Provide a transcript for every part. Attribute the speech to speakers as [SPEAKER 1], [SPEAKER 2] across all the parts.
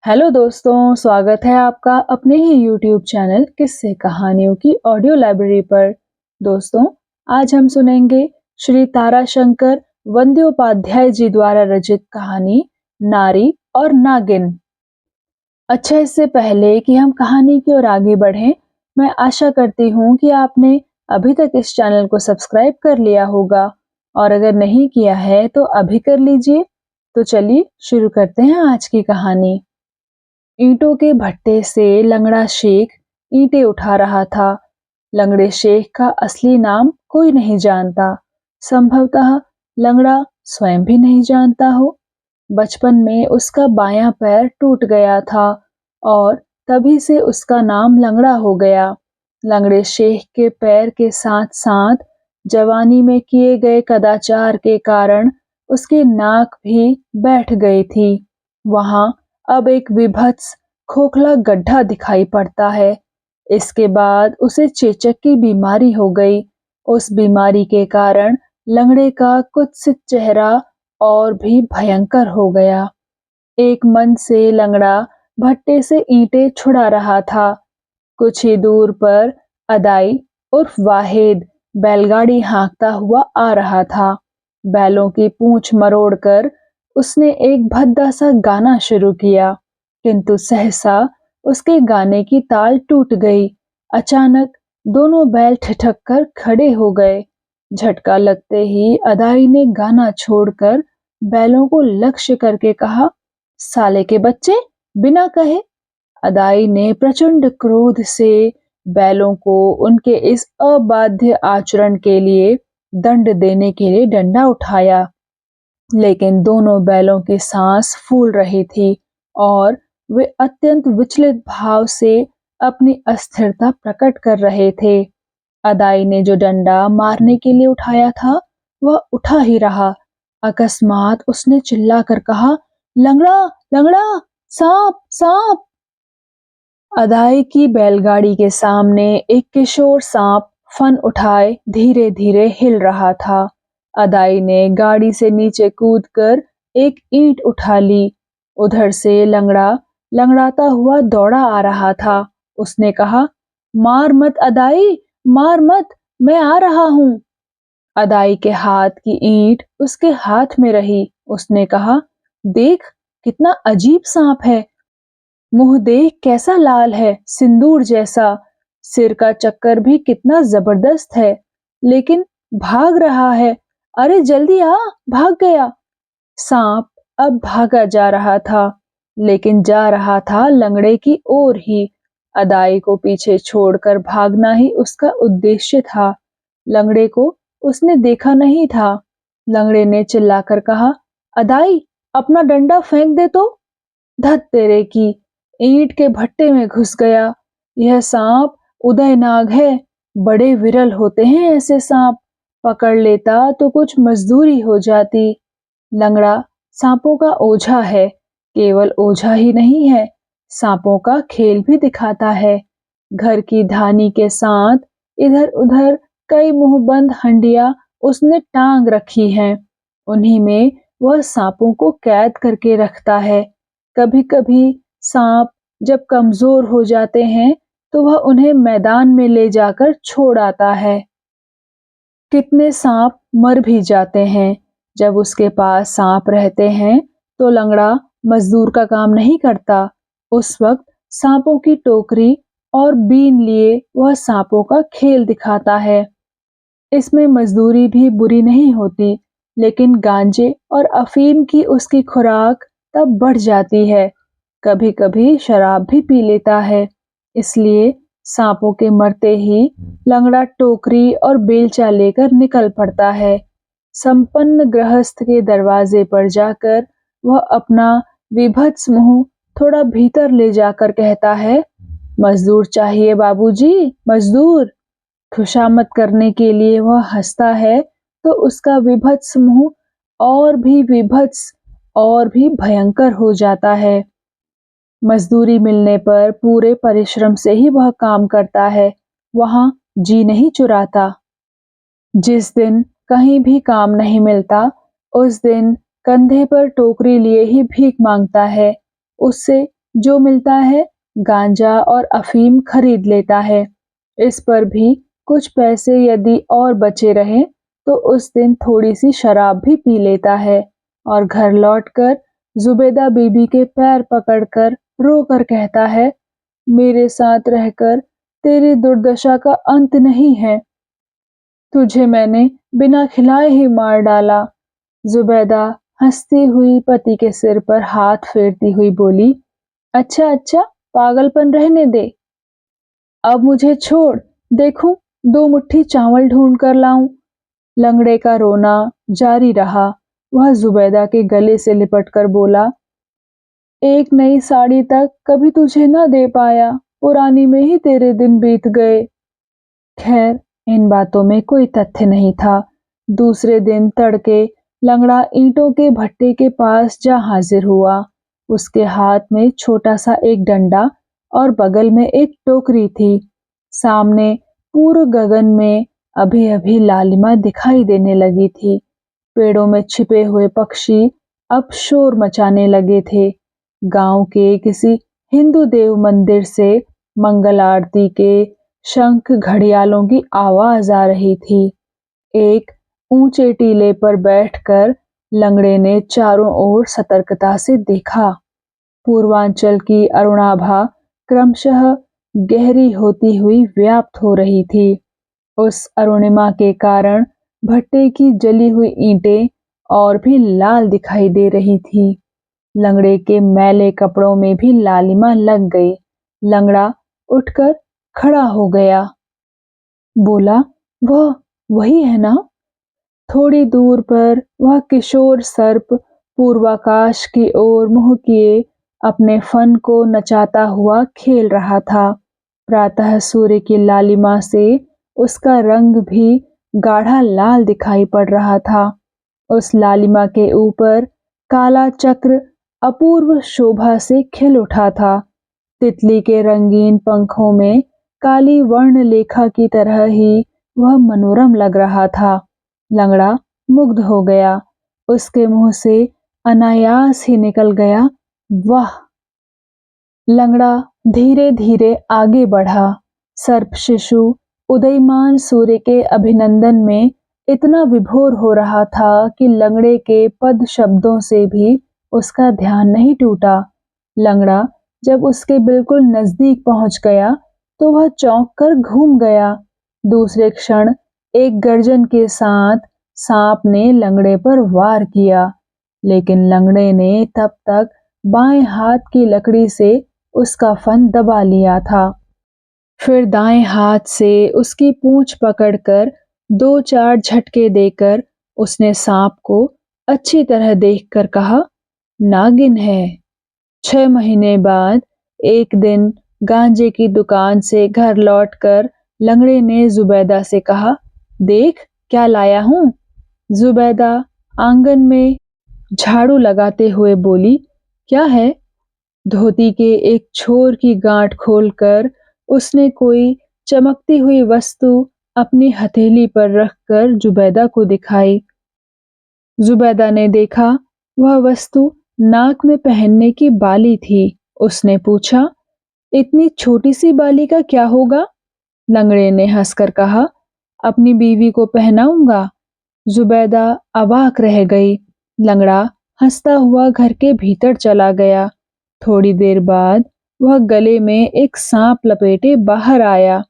[SPEAKER 1] Hello दोस्तों, स्वागत है आपका अपने ही यूट्यूब चैनल किस्से कहानियों की ऑडियो लाइब्रेरी पर। दोस्तों, आज हम सुनेंगे श्री ताराशंकर वंद्योपाध्याय जी द्वारा रचित कहानी नारी और नागिन। अच्छा, इससे पहले कि हम कहानी की ओर आगे बढ़ें, मैं आशा करती हूँ कि आपने अभी तक इस चैनल को सब्सक्राइब कर लिया होगा और अगर नहीं किया है तो अभी कर लीजिए। तो चलिए शुरू करते हैं आज की कहानी। ईंटों के भट्टे से लंगड़ा शेख ईंटें उठा रहा था। लंगड़े शेख का असली नाम कोई नहीं जानता। संभवतः लंगड़ा स्वयं भी नहीं जानता हो। बचपन में उसका बायां पैर टूट गया था और तभी से उसका नाम लंगड़ा हो गया। लंगड़े शेख के पैर के साथ साथ जवानी में किए गए कदाचार के कारण उसकी नाक भी बैठ गई थी। वहां अब एक विभत्स खोखला गड्ढा दिखाई पड़ता है। इसके बाद उसे चेचक की बीमारी हो गई। उस बीमारी के कारण लंगड़े का कुत्सित चेहरा और भी भयंकर हो गया। एक मन से लंगड़ा भट्टे से ईंटें छुड़ा रहा था। कुछ ही दूर पर अदाई उर्फ वाहिद बैलगाड़ी हाँकता हुआ आ रहा था। बैलों की पूंछ मरोड़कर उसने एक भद्दा सा गाना शुरू किया, किंतु सहसा उसके गाने की ताल टूट गई। अचानक दोनों बैल ठिठक कर खड़े हो गए। झटका लगते ही अदाई ने गाना छोड़कर बैलों को लक्ष्य करके कहा, साले के बच्चे, बिना कहे। अदाई ने प्रचंड क्रोध से बैलों को उनके इस अबाध्य आचरण के लिए दंड देने के लिए डंडा उठाया, लेकिन दोनों बैलों की सांस फूल रही थी और वे अत्यंत विचलित भाव से अपनी अस्थिरता प्रकट कर रहे थे। अदाई ने जो डंडा मारने के लिए उठाया था वह उठा ही रहा। अकस्मात उसने चिल्लाकर कहा, लंगड़ा, लंगड़ा, सांप, सांप। अदाई की बैलगाड़ी के सामने एक किशोर सांप फन उठाए धीरे धीरे हिल रहा था। अदाई ने गाड़ी से नीचे कूदकर एक ईंट उठा ली। उधर से लंगड़ा लंगड़ाता हुआ दौड़ा आ रहा था। उसने कहा, मार मत अदाई, मार मत, मैं आ रहा हूँ। अदाई के हाथ की ईंट उसके हाथ में रही। उसने कहा, देख, कितना अजीब सांप है। मुंह देख कैसा लाल है, सिंदूर जैसा। सिर का चक्कर भी कितना जबरदस्त है, लेकिन भाग रहा है। अरे जल्दी आ, भाग गया। सांप अब भागा जा रहा था, लेकिन जा रहा था लंगड़े की ओर ही। अदाई को पीछे छोड़कर भागना ही उसका उद्देश्य था। लंगड़े को उसने देखा नहीं था। लंगड़े ने चिल्लाकर कहा, अदाई, अपना डंडा फेंक दे तो। धत तेरे की, ईंट के भट्टे में घुस गया। यह सांप उदयनाग है। बड़े विरल होते हैं ऐसे सांप। पकड़ लेता तो कुछ मजदूरी हो जाती। लंगड़ा सांपों का ओझा है। केवल ओझा ही नहीं है, सांपों का खेल भी दिखाता है। घर की धानी के साथ इधर उधर कई मुंहबंद हंडिया उसने टांग रखी हैं। उन्हीं में वह सांपों को कैद करके रखता है। कभी कभी सांप जब कमजोर हो जाते हैं तो वह उन्हें मैदान में ले जाकर छोड़ आता है। कितने सांप मर भी जाते हैं। जब उसके पास सांप रहते हैं तो लंगड़ा मजदूर का काम नहीं करता। उस वक्त सांपों की टोकरी और बीन लिए वह सांपों का खेल दिखाता है। इसमें मजदूरी भी बुरी नहीं होती, लेकिन गांजे और अफीम की उसकी खुराक तब बढ़ जाती है। कभी कभी शराब भी पी लेता है। इसलिए सांपों के मरते ही लंगड़ा टोकरी और बेलचा लेकर निकल पड़ता है। संपन्न गृहस्थ के दरवाजे पर जाकर वह अपना विभत्स मुंह थोड़ा भीतर ले जाकर कहता है, मजदूर चाहिए बाबूजी, मजदूर। खुशामद करने के लिए वह हंसता है तो उसका विभत्स मुंह और भी विभत्स और भी भयंकर हो जाता है। मजदूरी मिलने पर पूरे परिश्रम से ही वह काम करता है, वहां जी नहीं चुराता। जिस दिन कहीं भी काम नहीं मिलता, उस दिन कंधे पर टोकरी लिए ही भीख मांगता है। उससे जो मिलता है गांजा और अफीम खरीद लेता है। इस पर भी कुछ पैसे यदि और बचे रहे तो उस दिन थोड़ी सी शराब भी पी लेता है और घर लौटकर जुबैदा बीबी के पैर पकड़कर रोकर कहता है, मेरे साथ रहकर तेरी दुर्दशा का अंत नहीं है। तुझे मैंने बिना खिलाए ही मार डाला। जुबैदा हंसती हुई पति के सिर पर हाथ फेरती हुई बोली, अच्छा अच्छा, पागलपन रहने दे। अब मुझे छोड़, देखूं 2 मुट्ठी चावल ढूंढ कर लाऊं। लंगड़े का रोना जारी रहा। वह जुबैदा के गले से लिपट कर बोला, एक नई साड़ी तक कभी तुझे न दे पाया, पुरानी में ही तेरे दिन बीत गए। खैर, इन बातों में कोई तथ्य नहीं था। दूसरे दिन तड़के लंगड़ा ईंटों के भट्टे के पास जा हाजिर हुआ। उसके हाथ में छोटा सा एक डंडा और बगल में एक टोकरी थी। सामने पूर्व गगन में अभी अभी लालिमा दिखाई देने लगी थी। पेड़ों में छिपे हुए पक्षी अब शोर मचाने लगे थे। गांव के किसी हिंदू देव मंदिर से मंगल आरती के शंख घड़ियालों की आवाज आ रही थी। एक ऊंचे टीले पर बैठकर लंगड़े ने चारों ओर सतर्कता से देखा। पूर्वांचल की अरुणाभा क्रमशः गहरी होती हुई व्याप्त हो रही थी। उस अरुणिमा के कारण भट्टे की जली हुई ईंटें और भी लाल दिखाई दे रही थी। लंगड़े के मैले कपड़ों में भी लालिमा लग गई। लंगड़ा उठकर खड़ा हो गया। बोला, वह वही है ना? थोड़ी दूर पर वह किशोर सर्प पूर्वाकाश की ओर मुंह किए अपने फन को नचाता हुआ खेल रहा था। प्रातः सूर्य की लालिमा से उसका रंग भी गाढ़ा लाल दिखाई पड़ रहा था। उस लालिमा के ऊपर काला चक्र अपूर्व शोभा से खिल उठा था। तितली के रंगीन पंखों में काली वर्ण लेखा की तरह ही वह मनोरम लग रहा था। लंगड़ा मुग्ध हो गया। उसके मुंह से अनायास ही निकल गया, वाह। लंगड़ा धीरे धीरे आगे बढ़ा। सर्प शिशु उदयमान सूर्य के अभिनंदन में इतना विभोर हो रहा था कि लंगड़े के पद शब्दों से भी उसका ध्यान नहीं टूटा। लंगड़ा जब उसके बिल्कुल नजदीक पहुंच गया तो वह चौंक कर घूम गया। दूसरे क्षण एक गर्जन के साथ सांप ने लंगड़े पर वार किया, लेकिन लंगड़े ने तब तक बाएं हाथ की लकड़ी से उसका फन दबा लिया था। फिर दाएं हाथ से उसकी पूंछ पकड़कर 2-4 झटके देकर उसने सांप को अच्छी तरह देखकर कहा, नागिन है। 6 महीने बाद एक दिन गांजे की दुकान से घर लौटकर लंगड़े ने जुबैदा से कहा, देख क्या लाया हूं। जुबैदा आंगन में झाड़ू लगाते हुए बोली, क्या है? धोती के एक छोर की गांठ खोलकर उसने कोई चमकती हुई वस्तु अपनी हथेली पर रखकर जुबैदा को दिखाई। जुबैदा ने देखा, वह वस्तु नाक में पहनने की बाली थी। उसने पूछा, इतनी छोटी सी बाली का क्या होगा? लंगड़े ने हंसकर कहा, अपनी बीवी को पहनाऊंगा। जुबैदा अवाक रह गई। लंगड़ा हंसता हुआ घर के भीतर चला गया। थोड़ी देर बाद वह गले में एक सांप लपेटे बाहर आया।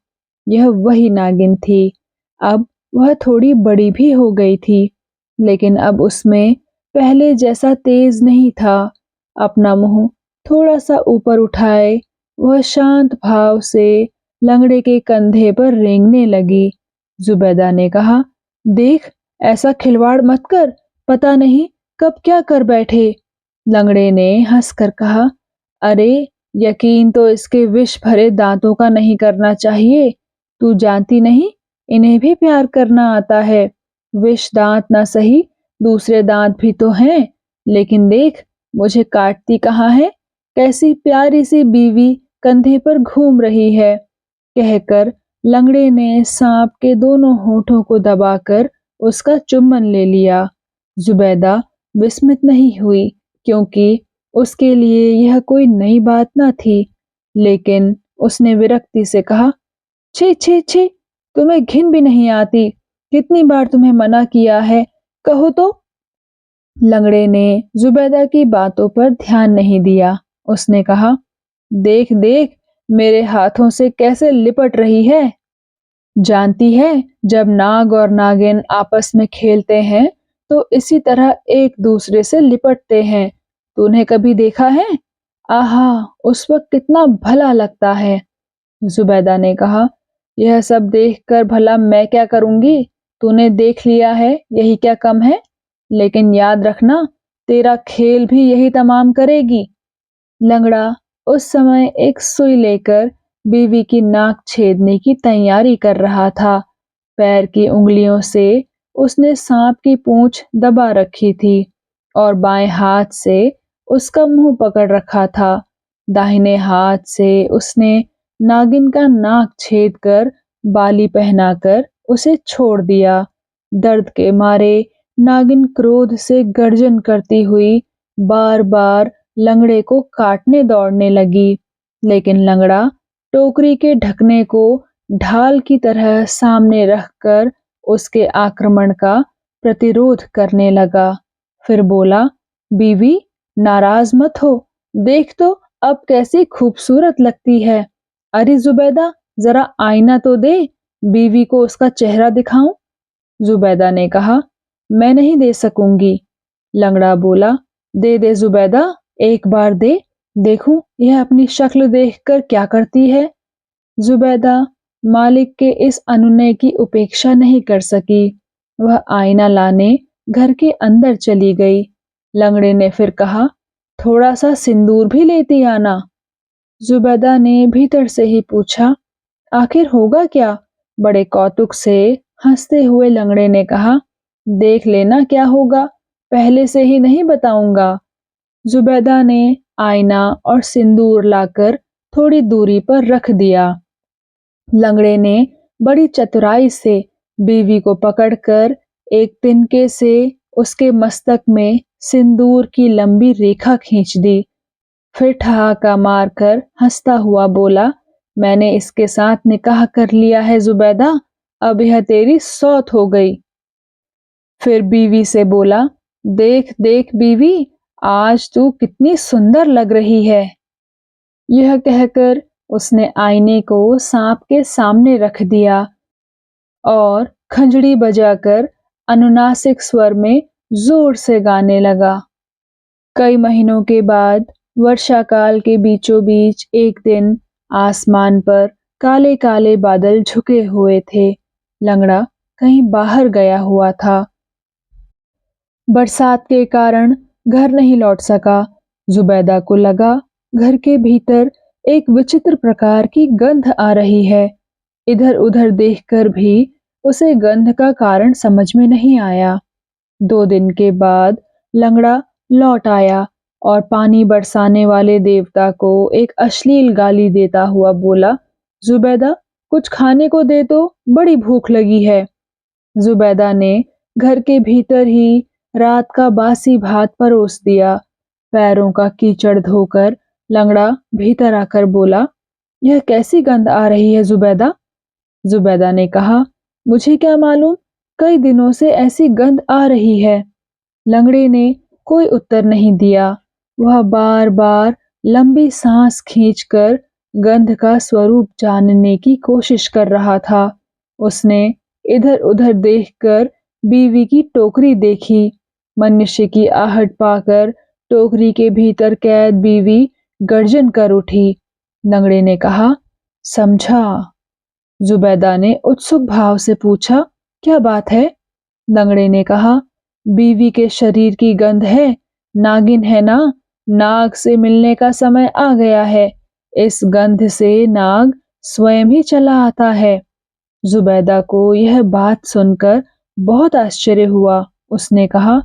[SPEAKER 1] यह वही नागिन थी। अब वह थोड़ी बड़ी भी हो गई थी, लेकिन अब उसमें पहले जैसा तेज नहीं था। अपना मुंह थोड़ा सा ऊपर उठाए वह शांत भाव से लंगड़े के कंधे पर रेंगने लगी। जुबैदा ने कहा, देख ऐसा खिलवाड़ मत कर, पता नहीं कब क्या कर बैठे। लंगड़े ने हंसकर कहा, अरे यकीन तो इसके विष भरे दांतों का नहीं करना चाहिए। तू जानती नहीं, इन्हें भी प्यार करना आता है। विष दांत ना सही, दूसरे दांत भी तो हैं, लेकिन देख मुझे काटती कहाँ है। कैसी प्यारी सी बीवी कंधे पर घूम रही है। कहकर लंगड़े ने सांप के दोनों होठों को दबाकर उसका चुम्बन ले लिया। जुबैदा विस्मित नहीं हुई, क्योंकि उसके लिए यह कोई नई बात न थी, लेकिन उसने विरक्ति से कहा, छी छी छी, तुम्हें घिन भी नहीं आती? कितनी बार तुम्हें मना किया है, कहो तो। लंगड़े ने जुबैदा की बातों पर ध्यान नहीं दिया। उसने कहा, देख देख, मेरे हाथों से कैसे लिपट रही है। जानती है, जब नाग और नागिन आपस में खेलते हैं तो इसी तरह एक दूसरे से लिपटते हैं। तूने कभी देखा है? आहा, उस वक्त कितना भला लगता है। जुबैदा ने कहा, यह सब देखकर भला मैं क्या करूंगी? तूने देख लिया है, यही क्या कम है? लेकिन याद रखना, तेरा खेल भी यही तमाम करेगी। लंगड़ा उस समय एक सुई लेकर बीवी की नाक छेदने की तैयारी कर रहा था। पैर की उंगलियों से उसने सांप की पूंछ दबा रखी थी और बाएं हाथ से उसका मुंह पकड़ रखा था। दाहिने हाथ से उसने नागिन का नाक छेद कर बाली पहनाकर उसे छोड़ दिया। दर्द के मारे नागिन क्रोध से गर्जन करती हुई बार बार लंगड़े को काटने दौड़ने लगी, लेकिन लंगड़ा टोकरी के ढकने को ढाल की तरह सामने रखकर उसके आक्रमण का प्रतिरोध करने लगा। फिर बोला, बीवी, नाराज मत हो, देख तो अब कैसी खूबसूरत लगती है। अरे जुबैदा, जरा आईना तो दे, बीवी को उसका चेहरा दिखाऊं। जुबैदा ने कहा, मैं नहीं दे सकूंगी। लंगड़ा बोला, दे दे जुबैदा, एक बार दे, देखूं यह अपनी शक्ल देखकर क्या करती है। जुबैदा मालिक के इस अनुनय की उपेक्षा नहीं कर सकी। वह आईना लाने घर के अंदर चली गई। लंगड़े ने फिर कहा, थोड़ा सा सिंदूर भी लेती आना। जुबैदा ने भीतर से ही पूछा, आखिर होगा क्या? बड़े कौतुक से हंसते हुए लंगड़े ने कहा, देख लेना क्या होगा, पहले से ही नहीं बताऊंगा। जुबैदा ने आईना और सिंदूर लाकर थोड़ी दूरी पर रख दिया। लंगड़े ने बड़ी चतुराई से बीवी को पकड़कर एक तिनके से उसके मस्तक में सिंदूर की लंबी रेखा खींच दी। फिर ठहाका मारकर हंसता हुआ बोला, मैंने इसके साथ निकाह कर लिया है जुबैदा, अब यह तेरी सौत हो गई। फिर बीवी से बोला, देख देख बीवी, आज तू कितनी सुंदर लग रही है। यह कहकर उसने आईने को सांप के सामने रख दिया और खंजड़ी बजाकर अनुनासिक स्वर में जोर से गाने लगा। कई महीनों के बाद वर्षा काल के बीचों बीच एक दिन आसमान पर काले काले बादल झुके हुए थे। लंगड़ा कहीं बाहर गया हुआ था। बरसात के कारण घर नहीं लौट सका। जुबैदा को लगा, घर के भीतर एक विचित्र प्रकार की गंध आ रही है। इधर उधर देखकर भी उसे गंध का कारण समझ में नहीं आया। 2 दिन के बाद लंगड़ा लौट आया और पानी बरसाने वाले देवता को एक अश्लील गाली देता हुआ बोला, जुबैदा, कुछ खाने को दे तो, बड़ी भूख लगी है। जुबैदा ने घर के भीतर ही रात का बासी भात परोस दिया। पैरों का कीचड़ धोकर लंगड़ा भीतर आकर बोला, यह कैसी गंध आ रही है जुबैदा? जुबैदा ने कहा, मुझे क्या मालूम, कई दिनों से ऐसी गंध आ रही है। लंगड़े ने कोई उत्तर नहीं दिया। वह बार बार लंबी सांस खींचकर गंध का स्वरूप जानने की कोशिश कर रहा था। उसने इधर उधर देखकर बीवी की टोकरी देखी। मनुष्य की आहट पाकर टोकरी के भीतर कैद बीवी गर्जन कर उठी। लंगड़े ने कहा, समझा? जुबैदा ने उत्सुक भाव से पूछा, क्या बात है? लंगड़े ने कहा, बीवी के शरीर की गंध है, नागिन है ना, नाग से मिलने का समय आ गया है। इस गंध से नाग स्वयं ही चला आता है। जुबैदा को यह बात सुनकर बहुत आश्चर्य हुआ। उसने कहा,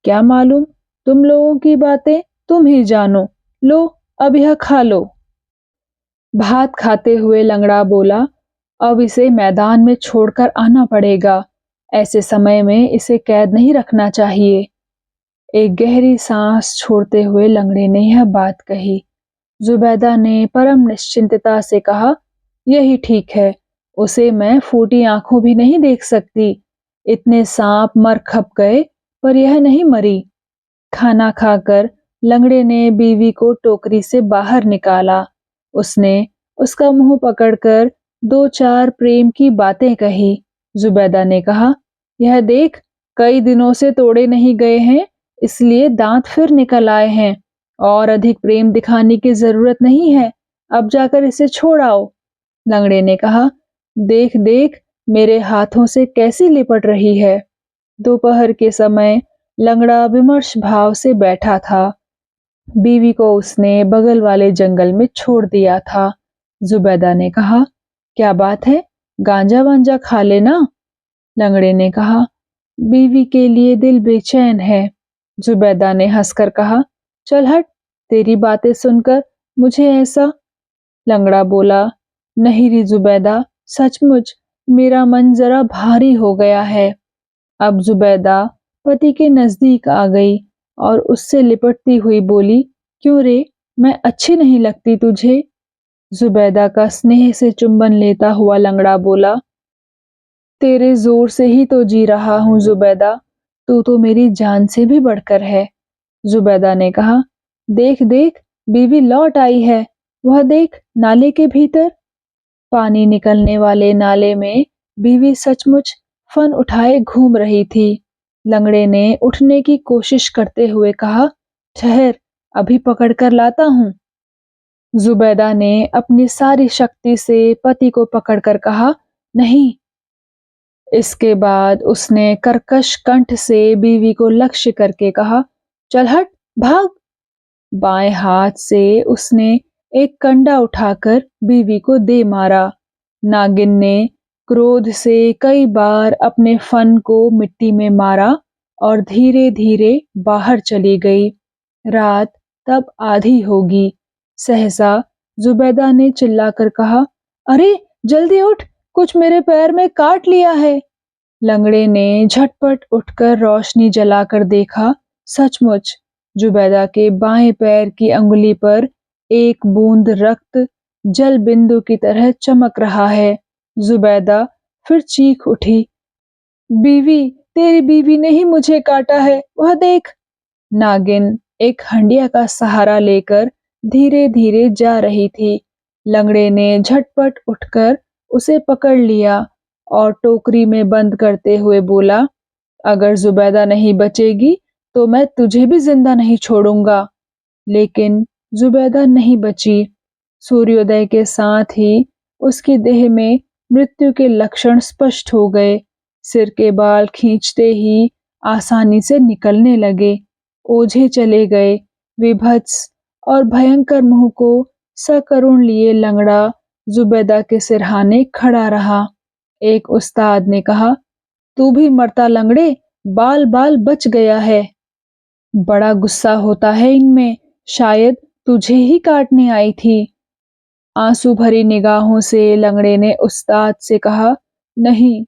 [SPEAKER 1] क्या मालूम, तुम लोगों की बातें तुम ही जानो। लो, अब यह खा लो। भात खाते हुए लंगड़ा बोला, अब इसे मैदान में छोड़कर आना पड़ेगा। ऐसे समय में इसे कैद नहीं रखना चाहिए। एक गहरी सांस छोड़ते हुए लंगड़े ने यह बात कही। जुबैदा ने परम निश्चिंतता से कहा, यही ठीक है, उसे मैं फूटी आंखों भी नहीं देख सकती। इतने सांप मर खप गए पर यह नहीं मरी। खाना खाकर लंगड़े ने बीवी को टोकरी से बाहर निकाला। उसने उसका मुंह पकड़कर दो चार प्रेम की बातें कही। जुबैदा ने कहा, यह देख, कई दिनों से तोड़े नहीं गए हैं, इसलिए दांत फिर निकल आए हैं। और अधिक प्रेम दिखाने की जरूरत नहीं है, अब जाकर इसे छोड़ आओ। लंगड़े ने कहा, देख देख मेरे हाथों से कैसी लिपट रही है। दोपहर के समय लंगड़ा विमर्श भाव से बैठा था। बीवी को उसने बगल वाले जंगल में छोड़ दिया था। जुबैदा ने कहा, क्या बात है, गांजा वांजा खा लेना। लंगड़े ने कहा, बीवी के लिए दिल बेचैन है। जुबैदा ने हंसकर कहा, चल हट, तेरी बातें सुनकर मुझे ऐसा। लंगड़ा बोला, नहीं री जुबैदा, सचमुच मेरा मन जरा भारी हो गया है। अब जुबैदा पति के नजदीक आ गई और उससे लिपटती हुई बोली, क्यों रे, मैं अच्छी नहीं लगती तुझे। जुबैदा का स्नेह से चुंबन लेता हुआ लंगड़ा बोला, तेरे जोर से ही तो जी रहा हूं जुबैदा, तू तो मेरी जान से भी बढ़कर है। जुबैदा ने कहा, देख देख, बीवी लौट आई है, वह देख नाले के भीतर। पानी निकलने वाले नाले में बीवी सचमुच फन उठाए घूम रही थी। लंगड़े ने उठने की कोशिश करते हुए कहा, ठहर, अभी पकड़ कर लाता हूं। जुबैदा ने अपनी सारी शक्ति से पति को पकड़कर कहा, नहीं। इसके बाद उसने कर्कश कंठ से बीवी को लक्ष्य करके कहा, चल हट, भाग। बाएं हाथ से उसने एक कंडा उठाकर बीवी को दे मारा। नागिन ने क्रोध से कई बार अपने फन को मिट्टी में मारा और धीरे धीरे बाहर चली गई। रात तब आधी होगी। सहसा जुबैदा ने चिल्लाकर कहा, अरे जल्दी उठ, कुछ मेरे पैर में काट लिया है। लंगड़े ने झटपट उठकर रोशनी जलाकर देखा। सचमुच जुबैदा के बाएं पैर की अंगुली पर एक बूंद रक्त जल बिंदु की तरह चमक रहा है। जुबैदा फिर चीख उठी, बीवी, तेरी बीवी ने ही मुझे काटा है, वह देख। नागिन एक हंडिया का सहारा लेकर धीरे धीरे जा रही थी। लंगड़े ने झटपट उठकर उसे पकड़ लिया और टोकरी में बंद करते हुए बोला, अगर जुबैदा नहीं बचेगी तो मैं तुझे भी जिंदा नहीं छोड़ूंगा। लेकिन जुबैदा नहीं बची। सूर्योदय के साथ ही उसकी देह में मृत्यु के लक्षण स्पष्ट हो गए। सिर के बाल खींचते ही आसानी से निकलने लगे। ओझे चले गए। विभत्स और भयंकर मुंह को सकरुण लिए लंगड़ा जुबैदा के सिरहाने खड़ा रहा। एक उस्ताद ने कहा, तू भी मरता लंगड़े, बाल बाल बच गया है। बड़ा गुस्सा होता है इनमें, शायद तुझे ही काटने आई थी। आंसू भरी निगाहों से लंगड़े ने उस्ताद से कहा, नहीं।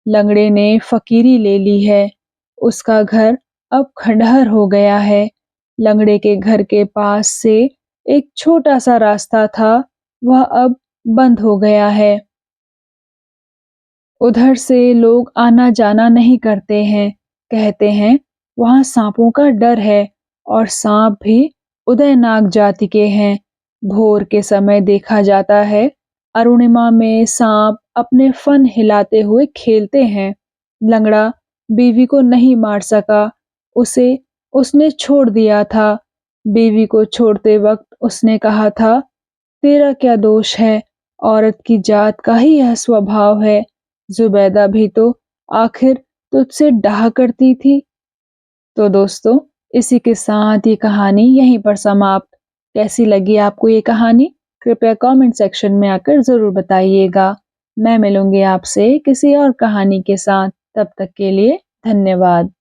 [SPEAKER 1] लंगड़े ने फकीरी ले ली है। उसका घर अब खंडहर हो गया है। लंगड़े के घर के पास से एक छोटा सा रास्ता था, वह अब बंद हो गया है। उधर से लोग आना जाना नहीं करते हैं। कहते हैं वहां सांपों का डर है और सांप भी उदयनाग जाति के हैं। भोर के समय देखा जाता है, अरुणिमा में सांप अपने फन हिलाते हुए खेलते हैं। लंगड़ा बीवी को नहीं मार सका, उसे उसने छोड़ दिया था। बीवी को छोड़ते वक्त उसने कहा था, तेरा क्या दोष है, औरत की जात का ही यह स्वभाव है। जुबैदा भी तो आखिर तुझसे डाह करती थी। तो दोस्तों, इसी के साथ ये कहानी यहीं पर समाप्त। कैसी लगी आपको ये कहानी? कृपया कमेंट सेक्शन में आकर जरूर बताइएगा। मैं मिलूंगी आपसे किसी और कहानी के साथ। तब तक के लिए धन्यवाद।